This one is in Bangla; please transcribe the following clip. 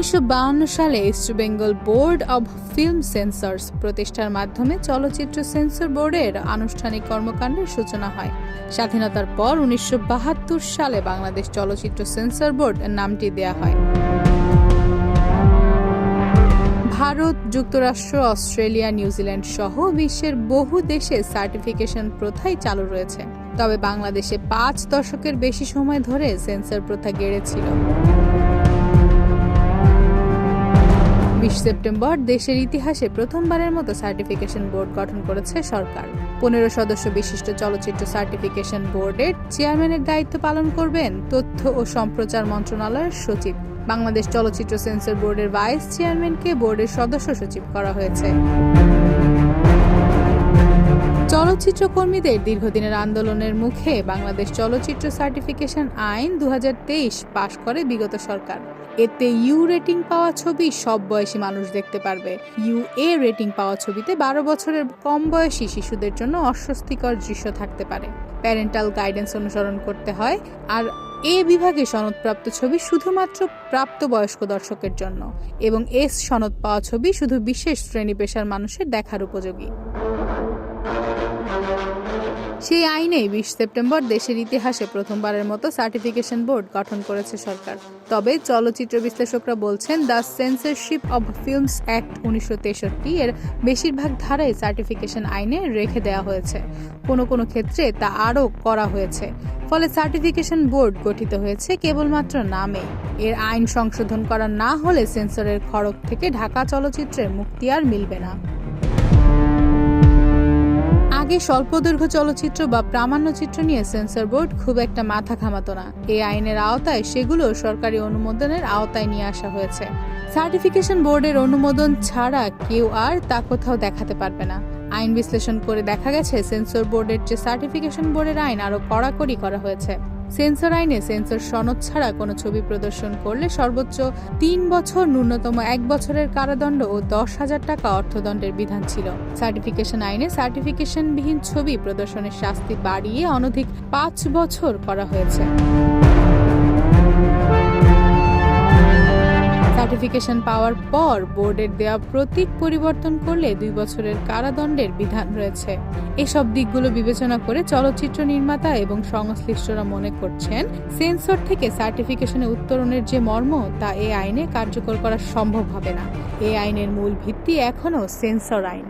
1952 সালে east Bengal board of film sensors প্রতিষ্ঠার মাধ্যমে চলচ্চিত্র সেন্সর বোর্ডের আনুষ্ঠানিক কর্মকাণ্ডের সূচনা হয়। স্বাধীনতার পর 1972 সালে বাংলাদেশ চলচ্চিত্র সেন্সর বোর্ড নামটি দেয়া হয়। ভারত, যুক্তরাষ্ট্র, অস্ট্রেলিয়া, নিউজিল্যান্ড সহ বিশ্বের বহু দেশে সার্টিফিকেশন প্রথাই চালু রয়েছে। তবে বাংলাদেশে 5 দশকের বেশি সময় ধরে সেন্সর প্রথা গেড়েছিল। 20 সেপ্টেম্বর দেশের ইতিহাসে প্রথমবারের মতো সার্টিফিকেশন বোর্ড গঠন করেছে সরকার। 15 সদস্য বিশিষ্ট চলচ্চিত্র সার্টিফিকেশন বোর্ডের চেয়ারম্যানের দায়িত্ব পালন করবেন তথ্য ও সম্প্রচার মন্ত্রণালয়ের সচিব। বাংলাদেশ চলচ্চিত্র সেন্সর বোর্ডের ভাইস চেয়ারম্যানকে বোর্ডের সদস্য সচিব করা হয়েছে। চলচ্চিত্র কর্মীদের দীর্ঘদিনের আন্দোলনের মুখে বাংলাদেশ চলচ্চিত্র সার্টিফিকেশন আইন 2023 পাশ করে বিগত সরকার। এতে ইউ রেটিং পাওয়া ছবি সব বয়সী মানুষ দেখতে পারবে। ইউ-এ রেটিং পাওয়া ছবিতে 12 বছরের কম বয়সী শিশুদের জন্য অস্বস্তিকর দৃশ্য থাকতে পারে। প্যারেন্টাল গাইডেন্স অনুসরণ করতে হয়। আর এ বিভাগে সনদপ্রাপ্ত ছবি শুধুমাত্র প্রাপ্তবয়স্ক দর্শকের জন্য এবং এস সনদ পাওয়া ছবি শুধু বিশেষ শ্রেণী পেশার মানুষের দেখার উপযোগী। সেই আইনে 20 সেপ্টেম্বর দেশের ইতিহাসে প্রথমবারের মতো সার্টিফিকেশন বোর্ড গঠন করেছে সরকার। তবে চলচ্চিত্র বিশ্লেষকরা বলছেন the censorship of films act 1963 এর বেশিরভাগ ধারাই সার্টিফিকেশন আইনে রেখে দেওয়া হয়েছে। কোনো কোনো ক্ষেত্রে তা আরও করা হয়েছে। ফলে সার্টিফিকেশন বোর্ড গঠিত হয়েছে কেবলমাত্র নামে। এর আইন সংশোধন করা না হলে সেন্সরের খড়গ থেকে ঢাকা চলচ্চিত্রের মুক্তি আর মিলবে না। আগে স্বল্পদৈর্ঘ্য চলচ্চিত্র বা প্রামাণ্যচিত্র নিয়ে সেন্সর বোর্ড খুব একটা মাথা ঘামাতো না। এই আইনের আওতায় সেগুলো সরকারি অনুমোদনের আওতায় নিয়ে আসা হয়েছে। সার্টিফিকেশন বোর্ডের অনুমোদন ছাড়া কেউ আর তা কোথাও দেখাতে পারবে না। আইন বিশ্লেষণ করে দেখা গেছে সেন্সর বোর্ডের যে সার্টিফিকেশন বোর্ডের আইন আরো কড়াকড়ি করা হয়েছে। সেন্সর আইনে সেন্সর সনদ ছাড়া কোনো ছবি প্রদর্শন করলে সর্বোচ্চ 3 বছর, ন্যূনতম 1 বছরের কারাদণ্ড ও 10,000 টাকা অর্থদণ্ডের বিধান ছিল। সার্টিফিকেশন আইনে সার্টিফিকেশনবিহীন ছবি প্রদর্শনের শাস্তি বাড়িয়ে অনধিক 5 বছর করা হয়েছে। সার্টিফিকেশন পাওয়ার পর বোর্ডের দেওয়া প্রতীক পরিবর্তন করলে 2 বছরের কারাদণ্ডের বিধান রয়েছে। এসব দিকগুলো বিবেচনা করে চলচ্চিত্র নির্মাতা এবং সংশ্লিষ্টরা মনে করছেন সেন্সর থেকে সার্টিফিকেশনে উত্তরণের যে মর্ম তা এই আইনে কার্যকর করা সম্ভব হবে না। এই আইনের মূল ভিত্তি এখনও সেন্সর আইন।